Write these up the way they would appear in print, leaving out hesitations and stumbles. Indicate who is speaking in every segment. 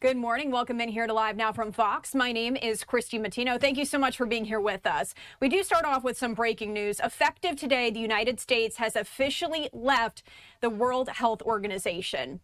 Speaker 1: Good morning. Welcome in here to Live Now from Fox. My name is Christy Matino. Thank you so much for being here with us. We do start off with some breaking news. Effective today, the United States has officially left the World Health Organization.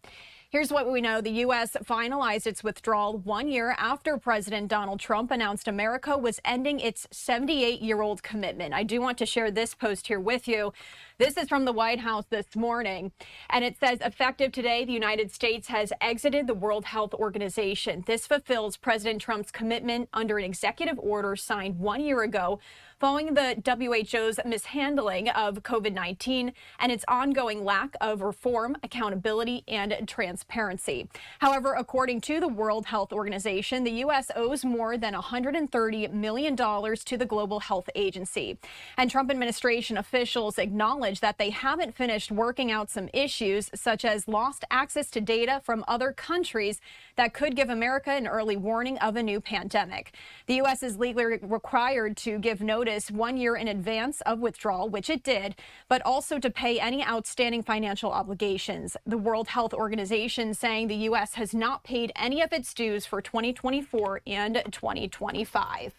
Speaker 1: Here's what we know. The U.S. finalized its withdrawal 1 year after President Donald Trump announced America was ending its 78-year-old commitment. I do want to share this post here with you. This is from the White House this morning, and it says, effective today, the United States has exited the World Health Organization. This fulfills President Trump's commitment under an executive order signed 1 year ago following the WHO's mishandling of COVID-19 and its ongoing lack of reform, accountability, and transparency. However, according to the World Health Organization, the U.S. owes more than $130 million to the Global Health Agency. And Trump administration officials acknowledge that they haven't finished working out some issues, such as lost access to data from other countries that could give America an early warning of a new pandemic. The U.S. is legally required to give notice 1 year in advance of withdrawal, which it did, but also to pay any outstanding financial obligations. The World Health Organization saying the U.S. has not paid any of its dues for 2024 and 2025.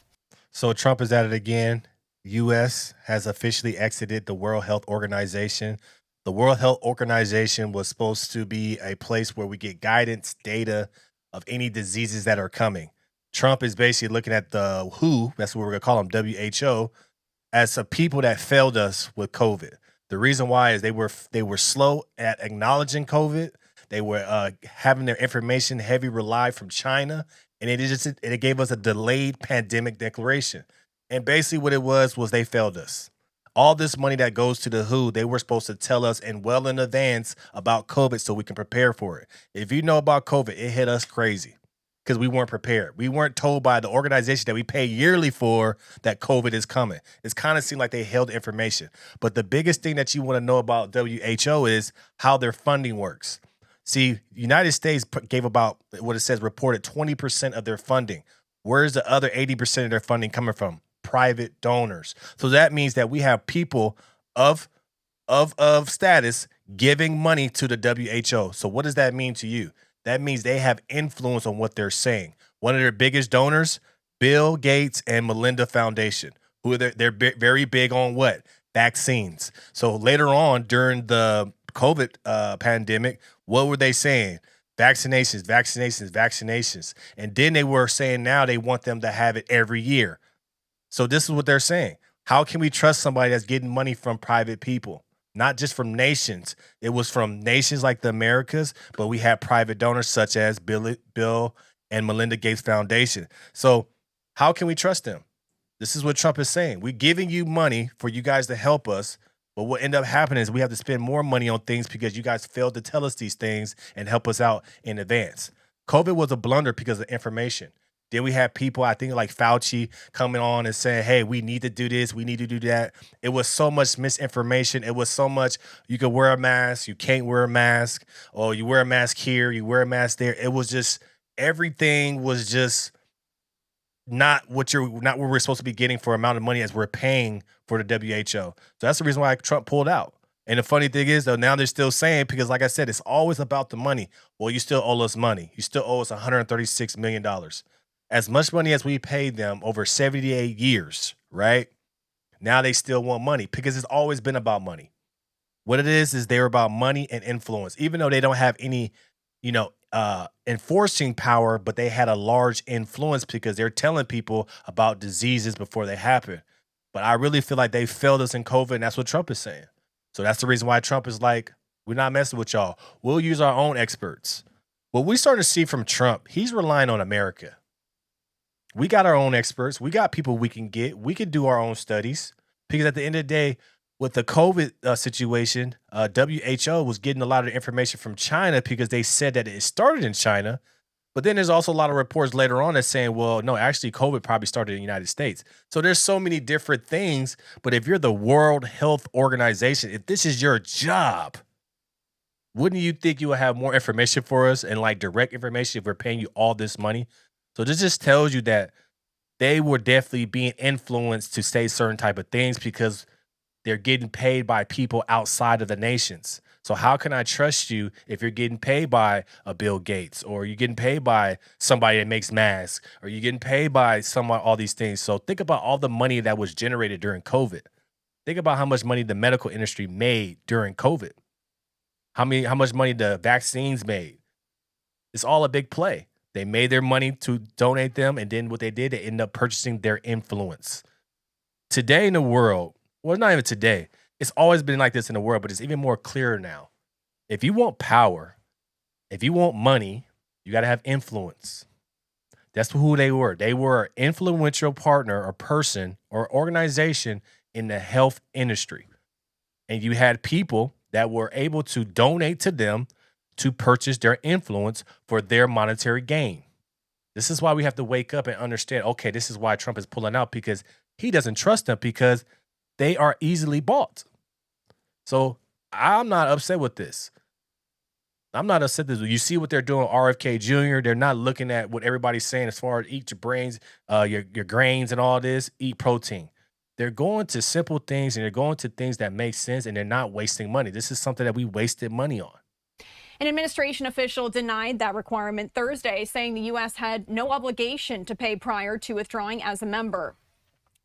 Speaker 2: So Trump is at it again. U.S. has officially exited the World Health Organization. The World Health Organization was supposed to be a place where we get guidance, data of any diseases that are coming. Trump is basically looking at the WHO, that's what we're going to call them, WHO, as a people that failed us with COVID. The reason why is they were slow at acknowledging COVID. They were having their information heavy relied from China, and it gave us a delayed pandemic declaration. And basically what it was they failed us. All this money that goes to the WHO, they were supposed to tell us well in advance about COVID so we can prepare for it. If you know about COVID, it hit us crazy because we weren't prepared. We weren't told by the organization that we pay yearly for that COVID is coming. It's kind of seemed like they held information. But the biggest thing that you want to know about WHO is how their funding works. See, United States gave about what it says reported 20% of their funding. Where's the other 80% of their funding coming from? Private donors. So that means that we have people of status giving money to the WHO. So what does that mean to you? That means they have influence on what they're saying. One of their biggest donors, Bill Gates and Melinda Foundation, who they're very big on what? Vaccines. So later on during the COVID pandemic, what were they saying? Vaccinations, vaccinations, vaccinations. And then they were saying now they want them to have it every year. So this is what they're saying. How can we trust somebody that's getting money from private people? Not just from nations. It was from nations like the Americas, but we had private donors such as Bill and Melinda Gates Foundation. So how can we trust them? This is what Trump is saying. We're giving you money for you guys to help us, but what end up happening is we have to spend more money on things because you guys failed to tell us these things and help us out in advance. COVID was a blunder because of information. Then we had people, I think like Fauci, coming on and saying, hey, we need to do this, we need to do that. It was so much misinformation. It was so much, you could wear a mask, you can't wear a mask, or you wear a mask here, you wear a mask there. It was just, everything was just not what we're supposed to be getting for amount of money as we're paying for the WHO. So that's the reason why Trump pulled out. And the funny thing is, though, now they're still saying, because like I said, it's always about the money. Well, you still owe us money. You still owe us $136 million. As much money as we paid them over 78 years, right? Now they still want money because it's always been about money. What it is they're about money and influence, even though they don't have any, enforcing power, but they had a large influence because they're telling people about diseases before they happen. But I really feel like they failed us in COVID, and that's what Trump is saying. So that's the reason why Trump is like, we're not messing with y'all. We'll use our own experts. What we start to see from Trump, he's relying on America. We got our own experts. We got people we can get. We can do our own studies because at the end of the day, with the COVID situation, WHO was getting a lot of information from China because they said that it started in China. But then there's also a lot of reports later on that's saying, well, no, actually COVID probably started in the United States. So there's so many different things. But if you're the World Health Organization, if this is your job, wouldn't you think you would have more information for us and like direct information if we're paying you all this money? So this just tells you that they were definitely being influenced to say certain type of things because they're getting paid by people outside of the nations. So how can I trust you if you're getting paid by a Bill Gates, or you're getting paid by somebody that makes masks, or you're getting paid by someone, all these things? So think about all the money that was generated during COVID. Think about how much money the medical industry made during COVID. How much money the vaccines made. It's all a big play. They made their money to donate them, and then what they did, they ended up purchasing their influence. Today in the world, well, not even today, it's always been like this in the world, but it's even more clear now. If you want power, if you want money, you got to have influence. That's who they were. They were an influential partner or person or organization in the health industry. And you had people that were able to donate to them to purchase their influence for their monetary gain. This is why we have to wake up and understand, okay, this is why Trump is pulling out, because he doesn't trust them, because they are easily bought. So I'm not upset with this. I'm not upset with this. You see what they're doing, RFK Jr. They're not looking at what everybody's saying as far as eat your brains, your grains and all this, eat protein. They're going to simple things, and they're going to things that make sense, and they're not wasting money. This is something that we wasted money on.
Speaker 1: An administration official denied that requirement Thursday, saying the U.S. had no obligation to pay prior to withdrawing as a member.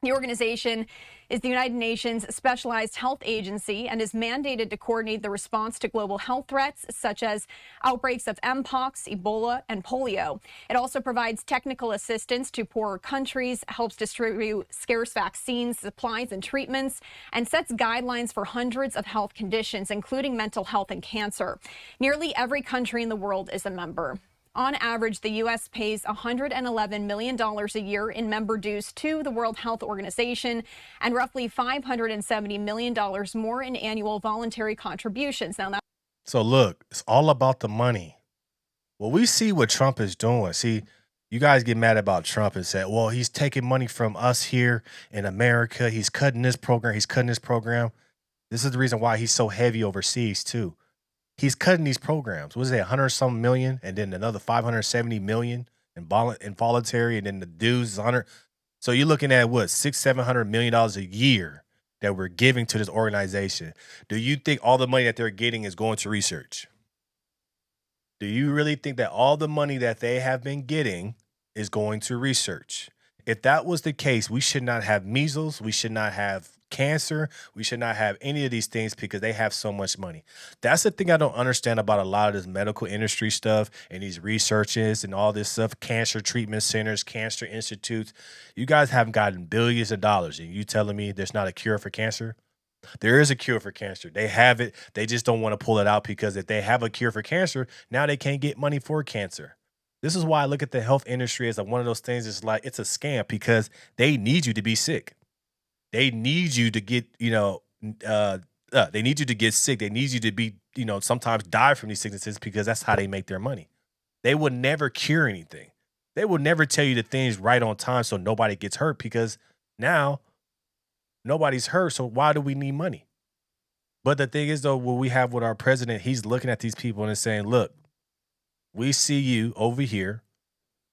Speaker 1: The organization is the United Nations Specialized Health Agency and is mandated to coordinate the response to global health threats such as outbreaks of Mpox, Ebola, and polio. It also provides technical assistance to poorer countries, helps distribute scarce vaccines, supplies, and treatments, and sets guidelines for hundreds of health conditions, including mental health and cancer. Nearly every country in the world is a member. On average, the U.S. pays $111 million a year in member dues to the World Health Organization and roughly $570 million more in annual voluntary contributions.
Speaker 2: So look, it's all about the money. Well, we see what Trump is doing. See, you guys get mad about Trump and say, well, he's taking money from us here in America. He's cutting this program. He's cutting this program. This is the reason why he's so heavy overseas, too. He's cutting these programs. What is it, 100-something million, and then another 570 million in voluntary, and then the dues is 100. So you're looking at what, $600-700 million a year that we're giving to this organization. Do you think all the money that they're getting is going to research? Do you really think that all the money that they have been getting is going to research? If that was the case, we should not have measles. We should not have cancer. We should not have any of these things because they have so much money. That's the thing I don't understand about a lot of this medical industry stuff and these researches and all this stuff, cancer treatment centers, cancer institutes. You guys haven't gotten billions of dollars, and you telling me there's not a cure for cancer? There is a cure for cancer. They have it. They just don't want to pull it out, because if they have a cure for cancer, now they can't get money for cancer. This is why I look at the health industry as like one of those things. It's like it's a scam, because they need you to be sick. They need you to get, they need you to get sick. They need you to be, sometimes die from these sicknesses, because that's how they make their money. They will never cure anything. They will never tell you the things right on time so nobody gets hurt, because now nobody's hurt. So why do we need money? But the thing is, though, what we have with our president, he's looking at these people and saying, look, we see you over here.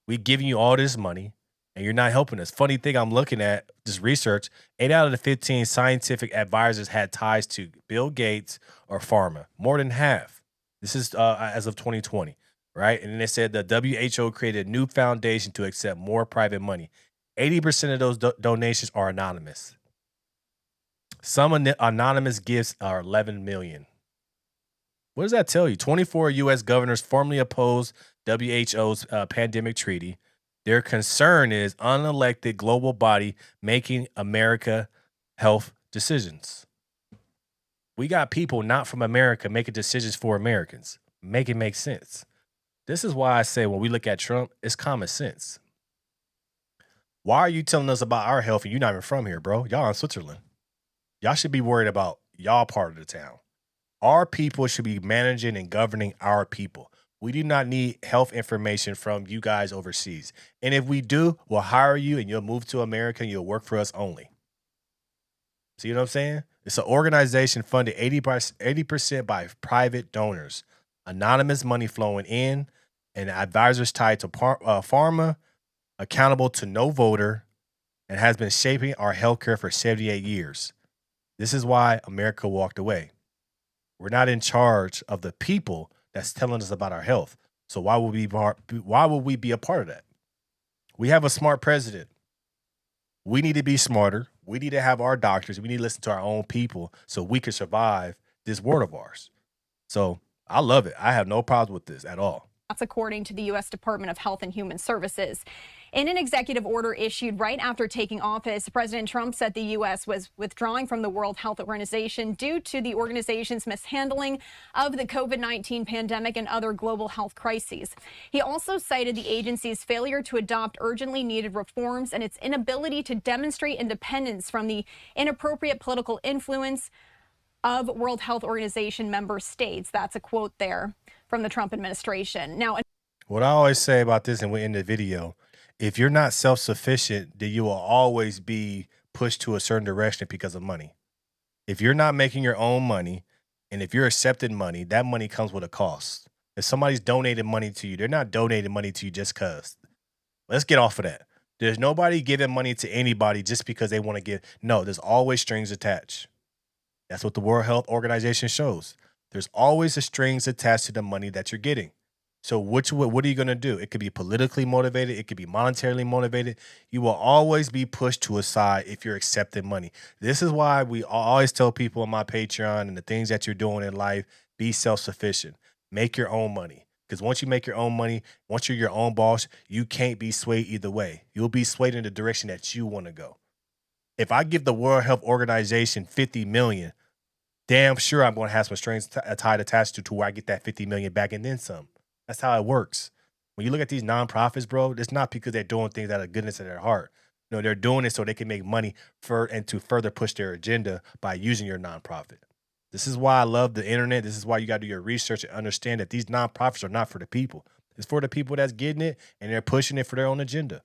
Speaker 2: We giving you all this money, and you're not helping us. Funny thing, I'm looking at this research. 8 out of the 15 scientific advisors had ties to Bill Gates or pharma. More than half. This is as of 2020, right? And then they said the WHO created a new foundation to accept more private money. 80% of those donations are anonymous. Some anonymous gifts are 11 million. What does that tell you? 24 U.S. governors formally oppose WHO's pandemic treaty. Their concern is unelected global body making America health decisions. We got people not from America making decisions for Americans. Make it make sense. This is why I say when we look at Trump, it's common sense. Why are you telling us about our health and you're not even from here, bro? Y'all in Switzerland. Y'all should be worried about y'all part of the town. Our people should be managing and governing our people. We do not need health information from you guys overseas. And if we do, we'll hire you and you'll move to America and you'll work for us only. See what I'm saying? It's an organization funded 80% by private donors, anonymous money flowing in, and advisors tied to pharma, accountable to no voter, and has been shaping our healthcare for 78 years. This is why America walked away. We're not in charge of the people that's telling us about our health. So why would we be a part of that? We have a smart president. We need to be smarter. We need to have our doctors. We need to listen to our own people so we can survive this world of ours. So I love it. I have no problems with this at all.
Speaker 1: That's according to the U.S. Department of Health and Human Services. In an executive order issued right after taking office, President Trump said the U.S. was withdrawing from the World Health Organization due to the organization's mishandling of the COVID-19 pandemic and other global health crises. He also cited the agency's failure to adopt urgently needed reforms and its inability to demonstrate independence from the inappropriate political influence of World Health Organization member states. That's a quote there from the Trump administration. Now,
Speaker 2: what I always say about this, and we end the video, if you're not self-sufficient, then you will always be pushed to a certain direction because of money. If you're not making your own money, and if you're accepting money, that money comes with a cost. If somebody's donating money to you, they're not donating money to you just because. Let's get off of that. There's nobody giving money to anybody just because they want to give. No, there's always strings attached. That's what the World Health Organization shows. There's always the strings attached to the money that you're getting. So what are you going to do? It could be politically motivated. It could be monetarily motivated. You will always be pushed to a side if you're accepting money. This is why we always tell people on my Patreon and the things that you're doing in life, be self-sufficient. Make your own money. Because once you make your own money, once you're your own boss, you can't be swayed either way. You'll be swayed in the direction that you want to go. If I give the World Health Organization $50 million, damn sure I'm going to have some strings tied attached to where I get that $50 million back and then some. That's how it works. When you look at these nonprofits, bro, it's not because they're doing things out of goodness of their heart. No, they're doing it so they can make money and to further push their agenda by using your nonprofit. This is why I love the internet. This is why you got to do your research and understand that these nonprofits are not for the people. It's for the people that's getting it and they're pushing it for their own agenda.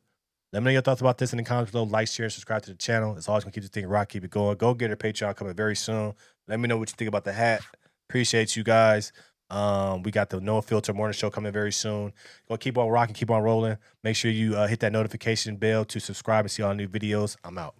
Speaker 2: Let me know your thoughts about this in the comments below. Like, share, and subscribe to the channel. It's always going to keep this thing rock, keep it going. Go get a Patreon coming very soon. Let me know what you think about the hat. Appreciate you guys. We got the No Filter Morning Show coming very soon. Gonna keep on rocking, keep on rolling. Make sure you hit that notification bell to subscribe and see all new videos. I'm out.